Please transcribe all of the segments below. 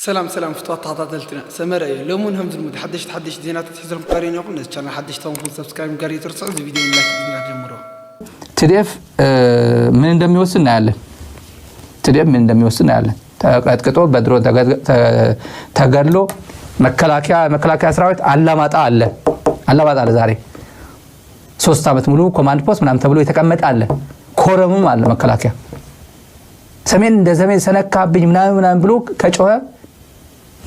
سلام فتوات تعطاتلتنا سمرة لومون همز المود حدش زينات تحزرهم قارين يقولنا كان حدش تاون فول سبسكرايب قاري ترسل فيديو لايك بدنا نجمره تديف من እንደም ይወስና ያለ تديف من እንደም ይወስና ያለ ተቀጥቅጦ በድሮ ተገድሎ መከላከያ ሰራዊት አላማጣ አለ ዛሬ 3 አመት ሙሉ ኮማንድ ፖስት ምናምን ተብሎ የተቀመጠ አለ ኮረሙም አለ መከላከያ ሰሜን እንደ ሰሜን ሰነካብኝ ምናምን ብሎ ከጮኸ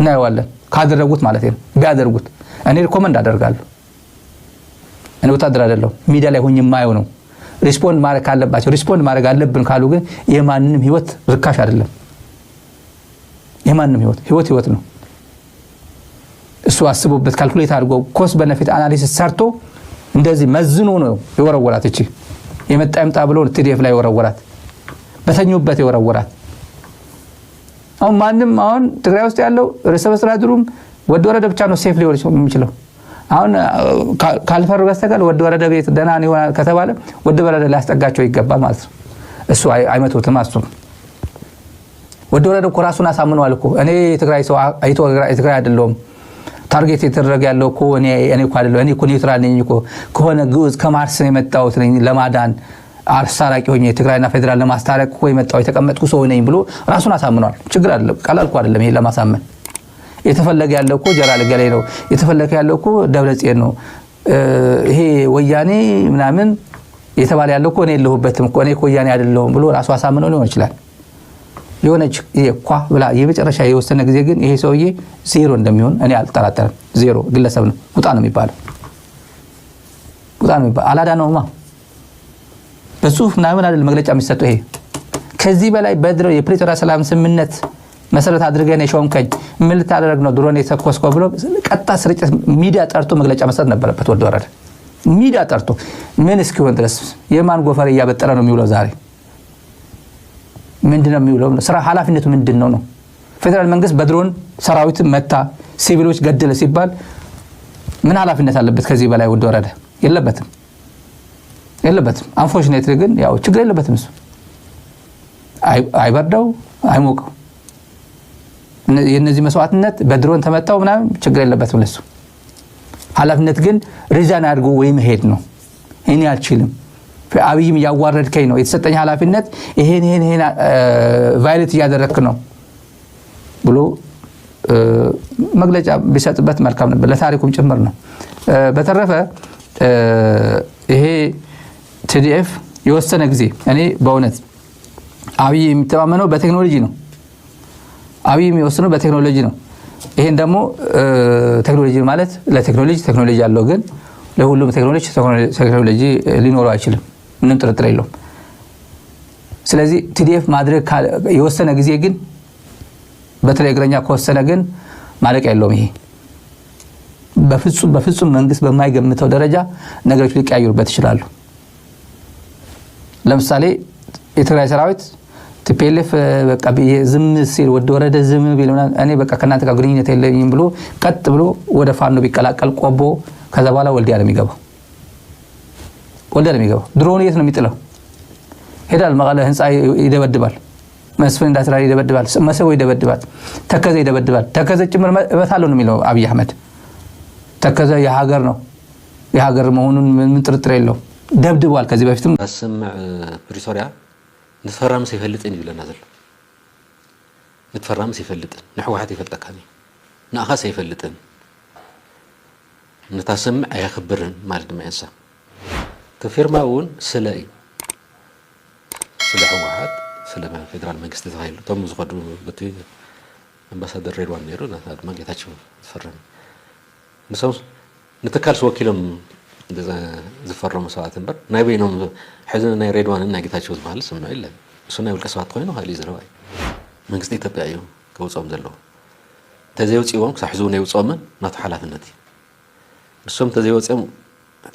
እናየዋለን ካደረጉት ማለት ነው ቢያደርጉት እኔ ሪኮመንድ አደርጋለሁ እኔ ወታደር አይደለም ሚዲያ ላይ ሆኜ ማየው ነው ሪስፖንድ ማድረግ አለብን ካሉ ግን የማንንም ህይወት ርካሽ አይደለም የማንንም ህይወት ነው እሱ አስቦበት ካልኩሌት አድርጎ ኮስ በነፊት አናሊሲስ ሰርቶ እንደዚህ መዝኖ ነው የወረወራት እቺ የመጣ ብሎ ቲዲኤፍ ላይ ወረወራት በተኙበት የወረወራት አሁን ትግራይ ውስጥ ያለው ርዕሰ መስተዳድሩም ወደ ወረደ ብቻ ነው ሴፍ ሊሆን የሚችለው አሁን ካልፈሩ በስተቀር ወደ ወረደ ቤት ደህና ነው ከተባለ ወደ ወረደ ሊያስጠጋቸው ይገባል ማለት ነው እሱ አይመቱትም አስቱ ወደ ወረደ ኮራሱን አሳምነዋል እኮ እኔ ትግራይ ሰው አይቶ ትግራይ አይደለም ታርጌት የተደረገ ያለው እኮ እኔ እኮ አይደለም እኔ እኮ ኒውትራል ነኝ እኮ ከሆነ ግዑዝ ከማርስ ነው የመጣሁት ነኝ ለማዳን አርሳራቂ ሆኜ ትግራይና ፌደራል ለማስታረቅ እኮ የመጣው የተቀመጥኩ ሰው ነኝ ብሎ ራሱን አሳምነዋል ችግር አይደለም ቀላል እኮ አይደለም ይሄ ለማሳመን የተፈለገ ያለው እኮ ጀራል ገሌ ነው የተፈለገ ያለው እኮ ደብረጽዮን ነው ይሄ ወያኔ ምናምን የተባለ ያለው እኮ እኔ የለሁበትም እኮ እኔ ወያኔ አይደለሁም ብሎ ራሱ አሳምነው ሊሆን ይችላል ሊሆነች ይኳ ብላ የመጨረሻ የወሰነ ጊዜ ግን ይሄ ሰውዬ ዜሮ እንደሚሆን እኔ አልጠራጠርም ዜሮ ግለሰብ ነው ውጣ ነው የሚባለው አላዳ ነውማ በሱፍ ምናምን አይደል መግለጫ የሚሰጠው ይሄ ከዚህ በላይ በድሮ የፕሪቶሪያ ሰላም ስምምነት መሰረት አድርገን የሾምከኝ ምን ልታደርግ ነው ድሮን የተኮስከው ብሎ ቀጣ ስርጭት ሚዲያ ጠርቶ መግለጫ መስጠት ነበረበት ወደ ወረደ ሚዲያ ጠርቶ ምን እስኪሆን ድረስ የማን ጎፈር ያበጠረ ነው የሚውለው ዛሬ ምንድነው የሚውለው ስራ ኃላፊነቱ ምንድነው ነው ፌደራል መንግስት በድሮን ሰራዊት መታ ሲቪሎች ገደለ ሲባል ምን ኃላፊነት አለበት ከዚህ በላይ ወደ ወረደ የለበትም አንፎርቹኔትሊ ግን ያው ችግር የለበትም እሱ አይበርደው አይሞቀው የነዚህ መስዋዕትነት በድሮን ተመታው ምናምን ችግር የለበትም ለሱ ኃላፊነት ግን ሪዛን አድርጎ ወይ መሄድ ነው እኔ አልችልም አብይም ያዋረድከኝ ነው የተሰጠኝ ኃላፊነት ይሄን ቫይሌት ያደረክ ነው ብሎ መግለጫ ቢሰጥበት መልካም ነበር ለታሪኩም ጭምር ነው በተረፈ ይሄ ቲዲኤፍ የወሰነ ጊዜ እኔ በእውነት አብይ የሚተማመነው በቴክኖሎጂ ነው አብይ የሚወስነው በቴክኖሎጂ ነው ይሄን ደግሞ ቴክኖሎጂ ማለት ለቴክኖሎጂ ያለው ግን ለሁሉም ቴክኖሎጂ ሊኖረው አይችልም ምንም ጥርጥር የለውም ስለዚህ ቲዲኤፍ ማድረግ የወሰነ ጊዜ ግን በተለይ እግረኛ ከወሰነ ግን ማለቂያ የለውም ይሄ በፍጹም መንግስት በማይገምተው ደረጃ ነገሮች ሊቀያየሩበት ይችላሉ ለምሳሌ የትግራይ ሰራዊት ቲፒኤልኤፍ በቃ ዝም ሲል ወደ ወረደ ዝም ቢሉና እኔ በቃ ከናንተ ጋር ግንኙነት የለኝም ብሎ ቀጥ ብሎ ወደ ፋኖ ቢቀላቀል ቆቦ ከዛ በኋላ ወልዲያ ለሚገባው ድሮን የት ነው የሚጥለው ሄዳል መቀለ ህንጻ ይደበድባል መስፍን እንዳስራ ይደበድባል መሰው ይደበድባል ተከዘ ይደበድባል ተከዘ ጭምር እበታለሁ ነው የሚለው አብይ አህመድ ተከዘ የሀገር መሆኑን ምን ጥርጥር የለው ደብድቧል ከዚህ በፊትም አሰማዕ ፕሪቶሪያ ንፈራምስ ይፈልጥን ይብለና ዘሎ ንፈራምስ ይፈልጥን ንሕወሓት ይፈልጠካኒ ንኣኻስ ይፈልጥን ንታሰምዕ ኣይኽብርን ማለት ማይንሳ ተፊርማውን ስለ ሕወሓት ስለ ፌደራል መንግስት ተባሂሉ ቶም ዝኸዱ በቲ አምባሳደር ሬድዋን ነይሩ ናታድማ ጌታቸው ተፈረመ ንሰው ንተካልስ ወኪሎም እንደዛ ዝፈረሙ ሰዓት እንበር ናይ በይኖም ሕዝን ናይ ሬድዋን እና ጌታቸው ዝባል ስምነው የለን እሱ ናይ ውልቀ ሰዓት ኮይኑ ሃሊ ዝረባይ መንግስት ኢትዮጵያ እዩ ከውጾም ዘሎ ተዘይውጽዎም ክሳሕዙ ናይ ውጾምን ናቱ ሓላፍነት እሱም ተዘይውጽኦም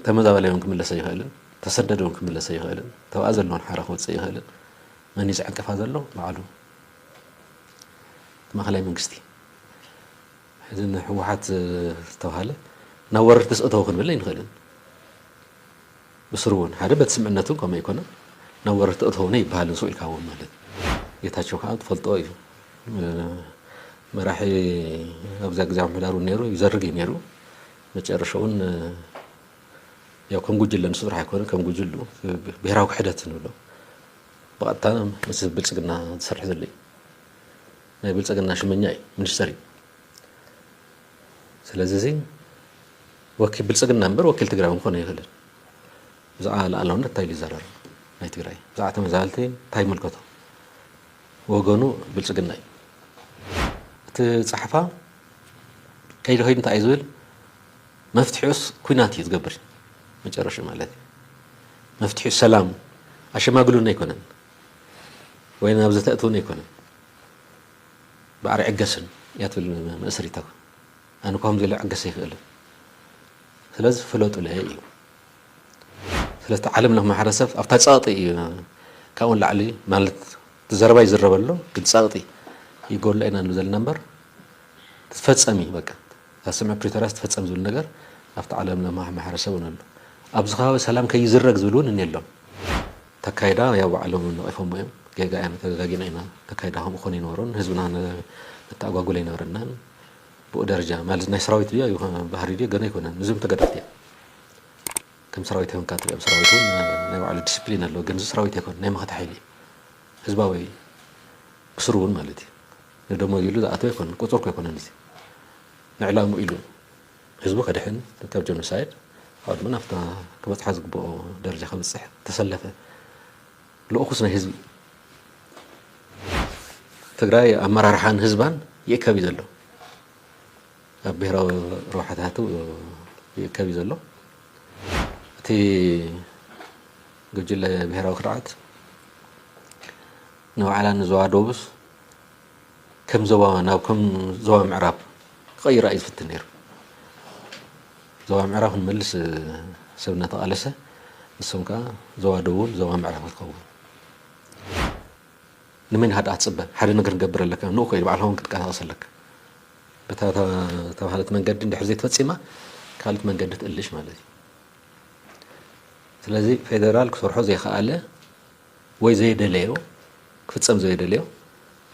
ተመዛበላዮም ክምለሰ ይኽእልን ተሰደዶም ክምለሰ ይኽእልን ተብኣ ዘለዎን ሓራ ክወፅእ ይኽእልን መን ይዝዕንቅፋ ዘሎ በዓሉ ማእኸላይ መንግስቲ ሕዝን ሕወሓት ዝተባሃለ ናብ ወረርቲ ተስእተው ክንብል ይንኽእልን بسرون هذا بتسمعناتهم كما يكون نورت أطهوني بحال سوء الكون مالت يتحشوا حاد فلطوي መራሒ ኣብዛ ግዛው ምሕዳሩ ነይሩ ይዘርግ ነይሩ መጨረሻውን ያው ከም ጉጅለ ንስድራ አይኮነ ከም ጉጅሉ ብሔራዊ ክሕደት ንብሎ በቀጥታ ምስ ብልጽግና ዝሰርሕ ዘሎ ናይ ብልጽግና ሽመኛ ሚኒስተር ስለዚህ ወኪል ብልጽግና እምበር ወኪል ትግራይ እንኳን ይኸልን زعل الله نتاي لزرر ما تقرأي زعت مزالتي تاي ملكته وجنو بالسجناي تصحفها كي له هيدا عايزول مفتحوس كويناتي تقبر ما جرش مالتي مفتح السلام عشان ما يقولون يكونن وين أبزت أتون يكونن بعرف عجسن ياتل مأسري تاك أنا كهم زي عجس يخلف ثلاث فلوت ولا هي ثلاث عالم لهم حرسف أفتح ساطي كون لعلي مالت تزربي يزرب له كنت ساطي يقول لنا نزل نمبر تفتسمي بقى تسمع بريتراست تفتسم زول نجار أفتح عالم لهم حرسف ونقول أبزخاوي سلام كي يزرق زولون إنيلهم تكايدا يا وعلم إنه يفهم مهم جاي أنا تجاجينا هنا تكايدا هم خونين ورون هزبنا التأقوا لنا ورنان بقدرجة مالز نسراوي تريا يوها بحرية جنا يكونن نزوم تقدرتيا كم سراويتهم كاتب سراويتهم نوع على الديسبلين اللي جنز سراويت يكون نعم خد حيلي هزباوي بسرون مالتي ندمو يلو ده أتوي يكون كترك يكون نيتي نعلم يلو هزبو كدحين تتابع جنوسايد هاد من أفتح كم تحزق بو درجة 5 تسلفه لو أخصنا هزبي تقرأي أمر رحان هزبان يكابي زلو بهرا روحت هاتو يكابي زلو تي قجل بهرا وخرعت نو على نزوا دوبس كم زوا ناو كم زوا معراب غير رئيس في التنير زوا معراب نملس سبنا تقالسه نسوم كا زوا دوبل زوا معراب تقول نمين هاد أتصبه حد نقدر نقبر لك نوكو يبع لهم كنت كاسل لك بتاعت من قد ندي حزيت فتسمة كانت من قد تقلش مالتي ስለዚህ ፌደራል ክሰርሖ ዘይኸኣለ ወይ ዘይደለዮ ክፍጸም ዘይደለዮ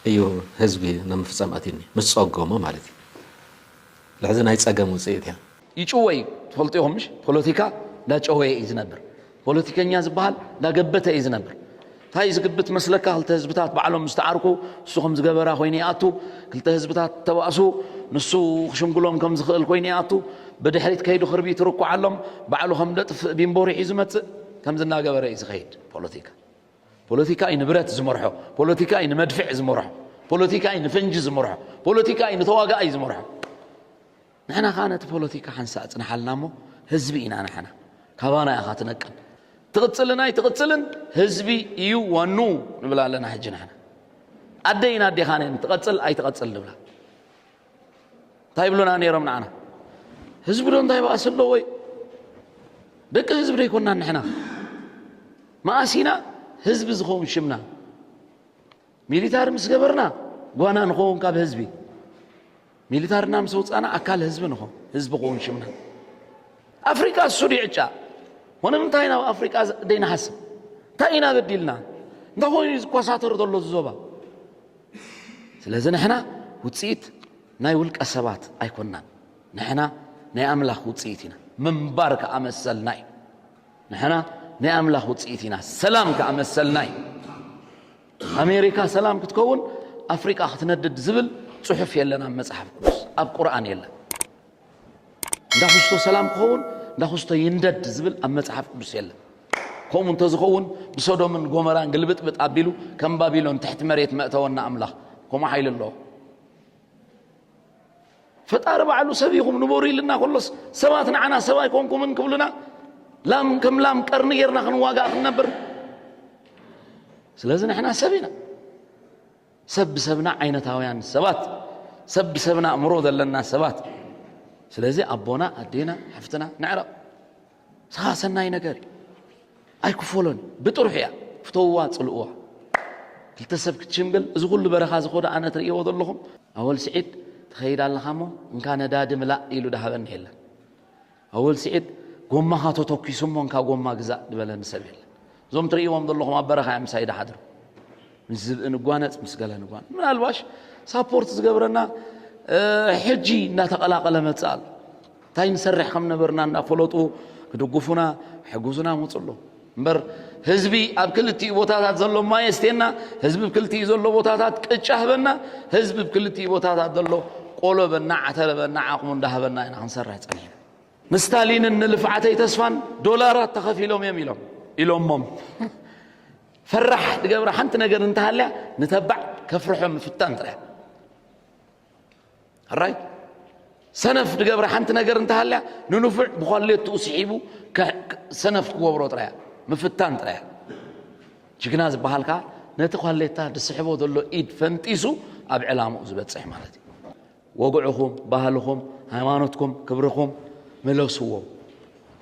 እዩ ህዝቢ ንምፍጸም ኣትኒ ምስ ጸገሞ ማለት እዩ ለሕዚ ናይ ጸገም ውፅኢት እያ ይጭወይ ትፈልጥዮምሽ ፖለቲካ ዳጨወይ እዩ ዝነብር ፖለቲከኛ ዝበሃል ዳገበተ እዩ ዝነብር ታይ ዝግብት መስለካ ክልተ ህዝብታት ባዕሎም ዝተዓርኩ ንሱ ከም ዝገበራ ኮይኑ ይኣቱ ክልተ ህዝብታት ተባእሱ ንሱ ክሽምግሎም ከም ዝኽእል ኮይኑ ይኣቱ بدحريت كيدو خربيت ركو علم بعلو هم لطف بيمبوري عزمت كم زنا جبر إزخيد بوليتيكا إن برات زمرحه بوليتيكا إن مدفع زمرحه بوليتيكا إن فنج زمرحه بوليتيكا إن ثواقة زمرحه نحن خانت بوليتيكا حنسات نحلنامو هزبينا نحن كوانا يا خاتنا كان تغتسلن هزبي يو ونو نبلا لنا حجنا حنا أدينا أدي خانين تغتسل نبلا طيب لنا نيرم معنا ህዝብ ደን ታይባስ ለወይ ደቀ ህዝብ ደይኮና ንሕና ማእሲና ህዝብ ዝኸውን ሽምና ሚሊታር ምስ ገበርና ጓና ንኸውን ካብ ህዝቢ ሚሊታርና ምስ ወፃና ኣካል ህዝብ ንኾን ህዝብ ኸውን ሽምና ኣፍሪካ ሱዲ ዕጫ ወነምንታይ ናብ ኣፍሪካ ደይናሓስብ ታይና በዲልና እንታይ ኮይኑ ዝኳሳተር ዘሎ ዝዞባ ስለዚ ንሕና ውፅኢት ናይ ውልቀ ሰባት ኣይኮናን ንሕና ناي أملاخ وتصيتنا من بارك أمسل ناي نحنا ناي أملاخ وتصيتنا سلام كأمسل ناي أمريكا سلام كتكون أفريقيا ختندد زبل صحف يلنا مصحف قدس أب قرآن يلا داخستو سلام كون داخستو يندد زبل أم مصحف قدس يلا كون منتزخون بسودوم من غومران قلبت بتقابلو كم بابيلون تحت مريت مأتونا أملاخ كما حيل الله فتار بعلو سبيكم نبوري لنا خلص سواتنا عنا سوايكم من كلنا لام كم لام قرنيرنا خنواقع نبر سلازنا احنا سبينا سبنا عينتاويان سبات سبنا امرود لنا سبات سلازي ابونا ادينا حفتنا نعرف ساسنا ينغري اي كفولون بطرحيا فتوا صلوا كلتسبك تشمبل از كل برخا زخودا انا تريو ودلهم اول سعيد تخيل الله خمو إن كان دادم لا يلو ده هبن هلا أول سعيد قوم ما هاتو توكي سمون كا قوم ما جزاء دبلن سبيل زوم تري يوم ضلهم أبرخ عم سعيد حدر من زب نقوانت مسقلا نقوان من الواش سابورت زغبرنا حجي ناتقلاقل متصال تاي نسرح كم نبرنا نفلطو كدغفونا حجوزنا مصلو مبر حزبي اب كلتي بوتاتات زلو ما يستينا حزب بكلتي زلو بوتاتات قچهبنا حزب بكلتي بوتاتات زلو قولو بنا عتلبنا عقم اندهبنا ان انسرح صنينا مستالين نلفعتي تسفان دولارات تخفيلهم يميلهم إلهم فرح تقبر حنت نجر انتهى نتبع كفرحهم مفتان طلع الراي سنف تقبر حنت نجر انتهى ننفع بخليت توسحيبو سنف كوبرو طلع مفتان طلع جكناز بحالك نتخليتا دسحبو دلو ايد فنتيسو اب علامه زبصح مالتي وقعكم بحالكم هيمانتكم كبركم ملوسو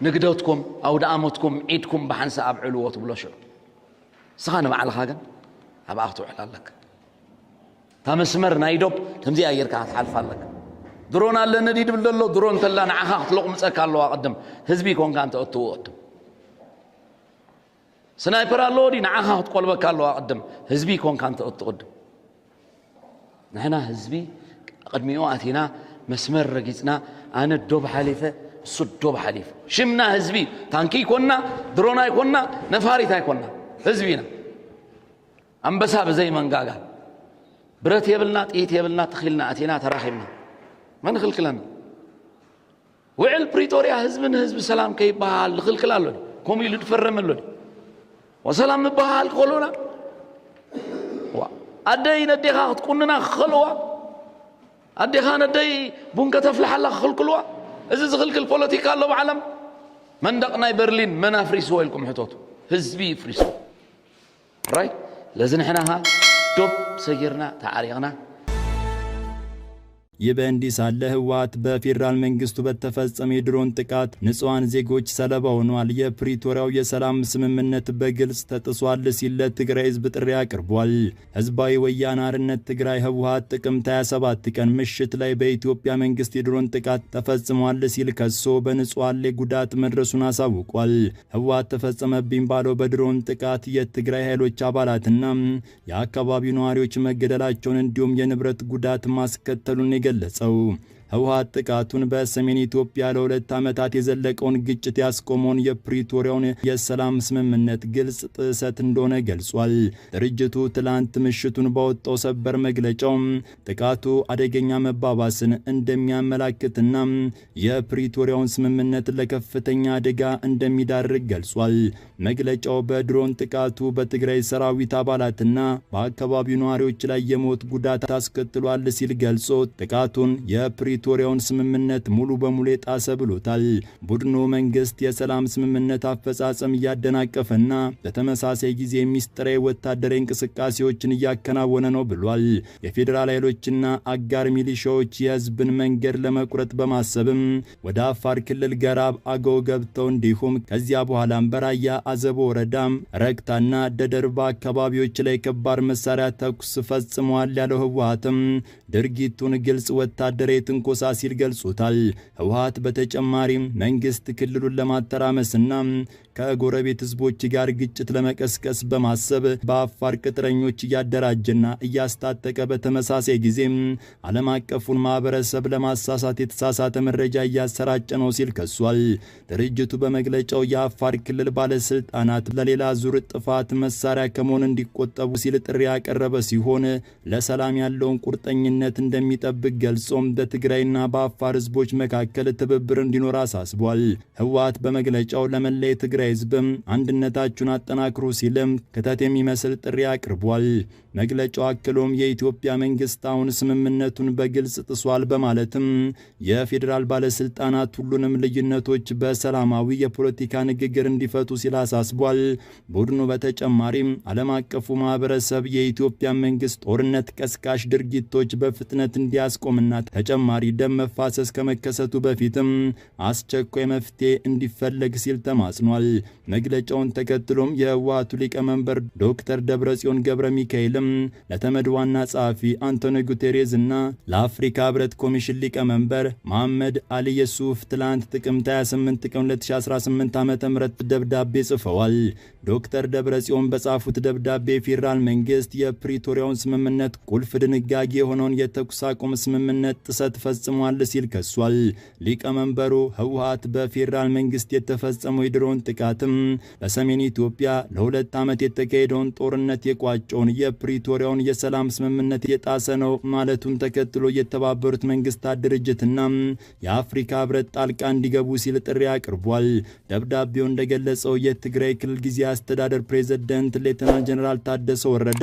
نقدوتكم او دامتكم عيدكم بحنسا اب علوت بلوشو سخانه مع الخاغن ابا اختو علالك تمسمر نايدوب تمزي ايركا تحالفالك درون الله نديد بلدلو درون تلا نعها خلق مصك الله اقدم حزبي كون كانت اتوت سنايبر الله دي نعها تقلبك الله اقدم حزبي كون كانت اتقدم نحنا حزبي قدميو اتينا مسمر رقيصنا انا الدوب حليفه الدوب حليفه شمنا حزبي تانكي كنا درونا كنا نفاريتا كنا حزبينا انبسا بزي منغاغا برت يبلنا طيت يبلنا تخيلنا اتينا تراخينا ما نخلكلنا وعل بريتوريا حزب سلام كيبال خلكلالو كوم يلتفرملو وسلام نبال قولونا ادينا ديها تكوننا خلوه اديها ندي بونكا تفلح الله خلكلوا اذا زغلك البوليتيكا الله بعلم من دقنا برلين منا فريسو لكم حطوتو حزبي فريسو راي لازم احنا دوب سيرنا تعاريغنا ይበንዲ ሳለ ህወሓት በፌደራል መንግስቱ በተፈጸመ የድሮን ጥቃት ንጹሃን ዜጎች ሰለባ ሆነዋል። የፕሪቶሪያው የሰላም ስምምነት በግልጽ ተጥሷል ሲል ለትግራይ ህዝብ ጥሪ አቅርቧል። ህዝባዊ ወያነ ሓርነት ትግራይ ህወሓት ጥቅምት 27 ቀን ምሽት ላይ በኢትዮጵያ መንግስት የድሮን ጥቃት ተፈጽሟል ሲል ከሶ በንጹሃን ላይ ጉዳት መድረሱን አሳውቋል። ህወሓት ተፈጸመብኝ ባለው በድሮን ጥቃት የትግራይ ኃይሎች አባላትና የአካባቢው ነዋሪዎች መገደላቸውን እንዲሁም የንብረት ጉዳት ማስከተሉን ገለጸው። ህወሓት ጥቃቱን በሰሜን ኢትዮጵያ ለ2 ዓመታት የዘለቀውን ግጭት ያስቆመውን የፕሪቶሪያውን የሰላም ስምምነት ግልጽ ጥሰት እንደሆነ ገልጿል። ድርጅቱ ትላንት ምሽቱን ባወጣው ሰበር መግለጫው ጥቃቱ አደገኛ መባባስን እንደሚያመላክትና የፕሪቶሪያውን ስምምነት ለከፍተኛ አደጋ እንደሚዳርግ ገልጿል። መግለጫው በድሮን ጥቃቱ በትግራይ ሰራዊት አባላትና በአካባቢው ነዋሪዎች ላይ የሞት ጉዳት አስከትሏል ሲል ገልጾ ጥቃቱን የፕሪቶሪያውን ስምምነት ሙሉ በሙሉ የጣሰ ብሎታል። ቡድኑ መንግስት የሰላም ስምምነት አፈጻጸም እያደናቀፈና በተመሳሳይ ጊዜ ሚስጥራዊ ወታደራዊ እንቅስቃሴዎችን እያከናወነ ነው ብሏል። የፌደራል ኃይሎችና አጋር ሚሊሻዎች የህዝብን መንገድ ለመቁረጥ በማሰብም ወደ አፋር ክልል ገራብ አገው ገብተው እንዲሁም ከዚያ በኋላም በራያ አዘቦ ወረዳም ረክታና ደደርባ አካባቢዎች ላይ ከባድ መሳሪያ ተኩስ ፈጽመዋል ያለው ህወሓትም ድርጊቱን ግልጽ ወታደራዊ ትንኮሳ ሲል ገልጾታል። ህወሓት በተጨማሪም መንግስት ክልሉን ለማተራመስና ከጎረቤት ህዝቦች ጋር ግጭት ለመቀስቀስ በማሰብ በአፋር ቅጥረኞች እያደራጀና እያስታጠቀ በተመሳሳይ ጊዜ ዓለም አቀፉን ማህበረሰብ ለማሳሳት የተሳሳተ መረጃ እያሰራጨ ነው ሲል ከሷል። ድርጅቱ በመግለጫው የአፋር ክልል ባለስልጣናት ለሌላ ዙር ጥፋት መሳሪያ ከመሆን እንዲቆጠቡ ሲል ጥሪ ያቀረበ ሲሆን ለሰላም ያለውን ቁርጠኝነት እንደሚጠብቅ ገልጾም በትግራይና በአፋር ህዝቦች መካከል ትብብር እንዲኖር አሳስቧል። ህወሓት በመግለጫው ለመላ የትግራይ ህዝብም አንድነታችሁን አጠናክሩ ሲልም ክተት የሚመስል ጥሪ አቅርቧል። መግለጫው አክሎም የኢትዮጵያ መንግስት አሁን ስምምነቱን በግልጽ ጥሷል በማለትም የፌደራል ባለስልጣናት ሁሉንም ልዩነቶች በሰላማዊ የፖለቲካ ንግግር እንዲፈቱ ሲል አሳስቧል። ቡድኑ በተጨማሪም ዓለም አቀፉ ማህበረሰብ የኢትዮጵያ መንግስት ጦርነት ቀስቃሽ ድርጊቶች በፍጥነት እንዲያስቆምና ተጨማሪ ደም መፋሰስ ከመከሰቱ በፊትም አስቸኳይ መፍትሄ እንዲፈለግ ሲል ተማጽኗል። መግለጫውን ተከትሎም የህወሓቱ ሊቀመንበር ዶክተር ደብረጽዮን ገብረ ሚካኤልም ለተመድ ዋና ጸሐፊ አንቶኒዮ ጉቴሬዝ እና ለአፍሪካ ህብረት ኮሚሽን ሊቀመንበር መሐመድ አሊ የሱፍ ትላንት ጥቅምት 28 ቀን 2018 ዓ.ም ደብዳቤ ጽፈዋል። ዶክተር ደብረጽዮን በጻፉት ደብዳቤ ፌዴራል መንግስት የፕሪቶሪያውን ስምምነት ቁልፍ ድንጋጌ የሆነውን የተኩስ አቁም ስምምነት ጥሰት ፈጽሟል ሲል ከሷል። ሊቀመንበሩ ህወሓት በፌዴራል መንግስት የተፈጸመው የድሮን ጥቃትም በሰሜን ኢትዮጵያ ለ2 ዓመት የተካሄደውን ጦርነት የቋጨውን የፕሪቶሪያውን የሰላም ስምምነት የጣሰ ነው ማለቱን ተከትሎ የተባበሩት መንግስታት ድርጅትና የአፍሪካ ህብረት ጣልቃ እንዲገቡ ሲል ጥሪ አቅርቧል። ደብዳቤው እንደገለጸው የትግራይ ክልል ጊዜያዊ አስተዳደር ፕሬዝዳንት ሌተናል ጀነራል ታደሰ ወረደ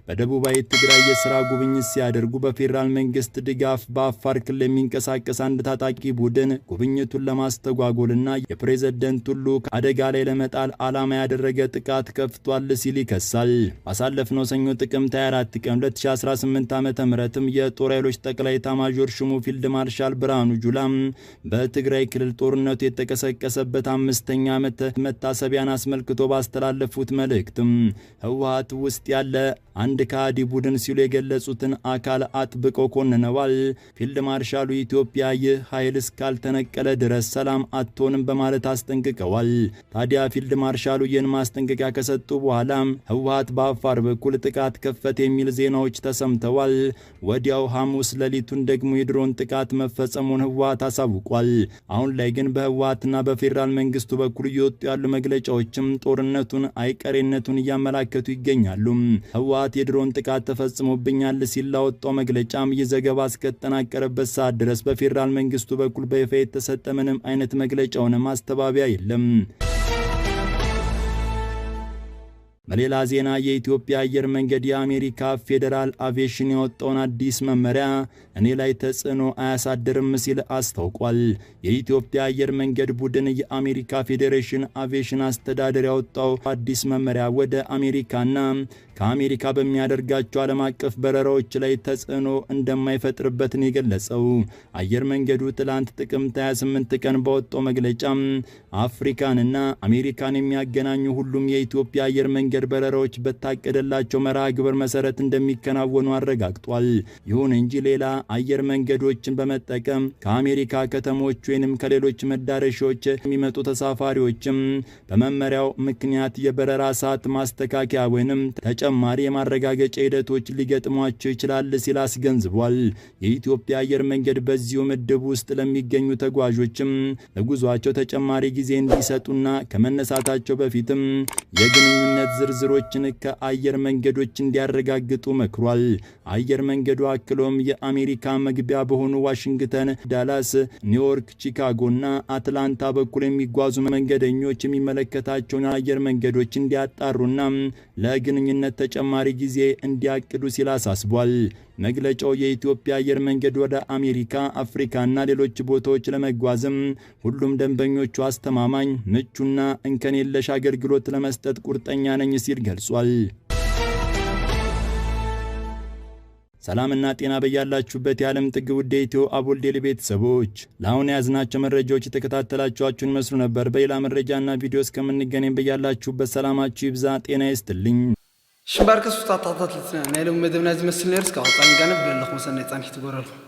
በደቡባዊ ትግራይ የሥራ ጉብኝት ሲያደርጉ በፌዴራል መንግስት ድጋፍ በአፋር ክልል የሚንቀሳቀስ አንድ ታጣቂ ቡድን ጉብኝቱን ለማስተጓጎልና የፕሬዝዳንቱን ልዑክ አደጋ ላይ ለመጣል ዓላማ ያደረገ ጥቃት ከፍቷል ሲል ይከሳል። ባሳለፍነው ሰኞ ጥቅምት 24 ቀን 2018 ዓ.ም የጦር ኃይሎች ጠቅላይ ኤታማዦር ሹሙ ፊልድ ማርሻል ብርሃኑ ጁላ በትግራይ ክልል ጦርነቱ የተቀሰቀሰበት 5ኛ ዓመት መታሰቢያን አስመልክቶ ባስተላለፉት መልእክትም ህወሓት ውስጥ ያለ አንድ ካዲ ቡድን ሲሉ የገለጹትን አካል አጥብቀው ኮንነዋል። ፊልድ ማርሻሉ ኢትዮጵያ ይህ ኃይል እስካልተነቀለ ድረስ ሰላም አትሆንም በማለት አስጠንቅቀዋል። ታዲያ ፊልድ ማርሻሉ ይህን ማስጠንቀቂያ ከሰጡ በኋላ ህወሓት በአፋር በኩል ጥቃት ከፈተ የሚል ዜናዎች ተሰምተዋል። ወዲያው ሐሙስ ሌሊቱን ደግሞ የድሮን ጥቃት መፈጸሙን ህወሓት አሳውቋል። አሁን ላይ ግን በህወሓትና በፌዴራል መንግስቱ በኩል እየወጡ ያሉ መግለጫዎችም ጦርነቱን አይቀሬነቱን እያመላከቱ ይገኛሉ። ህወሓት የድሮን ጥቃት ተፈጽሞብኛል ሲል ላወጣው መግለጫም የዘገባ እስከተጠናቀረበት ሰዓት ድረስ በፌዴራል መንግስቱ በኩል በይፋ የተሰጠ ምንም አይነት መግለጫውን ማስተባበያ የለም። በሌላ ዜና የኢትዮጵያ አየር መንገድ የአሜሪካ ፌዴራል አቪዬሽን ያወጣውን አዲስ መመሪያ እኔ ላይ ተጽዕኖ አያሳድርም ሲል አስታውቋል። የኢትዮጵያ አየር መንገድ ቡድን የአሜሪካ ፌዴሬሽን አቪዬሽን አስተዳደር ያወጣው አዲስ መመሪያ ወደ አሜሪካና ከአሜሪካ በሚያደርጋቸው ዓለም አቀፍ በረራዎች ላይ ተጽዕኖ እንደማይፈጥርበት ነው የገለጸው። አየር መንገዱ ትላንት ጥቅምት 28 ቀን ባወጣው መግለጫ አፍሪካንና አሜሪካን የሚያገናኙ ሁሉም የኢትዮጵያ አየር መንገድ በረራዎች በታቀደላቸው መርሃ ግብር መሰረት እንደሚከናወኑ አረጋግጧል። ይሁን እንጂ ሌላ አየር መንገዶችን በመጠቀም ከአሜሪካ ከተሞች ወይንም ከሌሎች መዳረሻዎች የሚመጡ ተሳፋሪዎችም በመመሪያው ምክንያት የበረራ ሰዓት ማስተካከያ ወይንም ተጨማሪ የማረጋገጫ ሂደቶች ሊገጥሟቸው ይችላል ሲል አስገንዝቧል። የኢትዮጵያ አየር መንገድ በዚሁ ምድብ ውስጥ ለሚገኙ ተጓዦችም ለጉዟቸው ተጨማሪ ጊዜ እንዲሰጡና ከመነሳታቸው በፊትም የግንኙነት ዝርዝሮችን ከአየር መንገዶች እንዲያረጋግጡ መክሯል። አየር መንገዱ አክሎም የአሜሪካ መግቢያ በሆኑ ዋሽንግተን፣ ዳላስ፣ ኒውዮርክ፣ ቺካጎና አትላንታ በኩል የሚጓዙ መንገደኞች የሚመለከታቸውን አየር መንገዶች እንዲያጣሩና ለግንኙነት ተጨማሪ ጊዜ እንዲያቅዱ ሲል አሳስቧል። መግለጫው የኢትዮጵያ አየር መንገድ ወደ አሜሪካ፣ አፍሪካና ሌሎች ቦታዎች ለመጓዝም ሁሉም ደንበኞቹ አስተማማኝ፣ ምቹና እንከን የለሽ አገልግሎት ለመስጠት ቁርጠኛ ነኝ ሲል ገልጿል። ሰላምና ጤና በያላችሁበት የዓለም ጥግ ውድ ኢትዮ አቦል ዴይሊ ቤተሰቦች ለአሁን ያዝናቸው መረጃዎች የተከታተላችኋችሁን መስሉ ነበር። በሌላ መረጃና ቪዲዮ እስከምንገናኝ በያላችሁበት ሰላማችሁ ይብዛ፣ ጤና ይስጥልኝ። ሽምባርከ ሱታት ታታትልትና ናይ ሎም መደብና ዝመስል ነርስ ካብ ጻን ጋነብ ለለኹ ሰናይ ጻንኪ ትጎረልኩ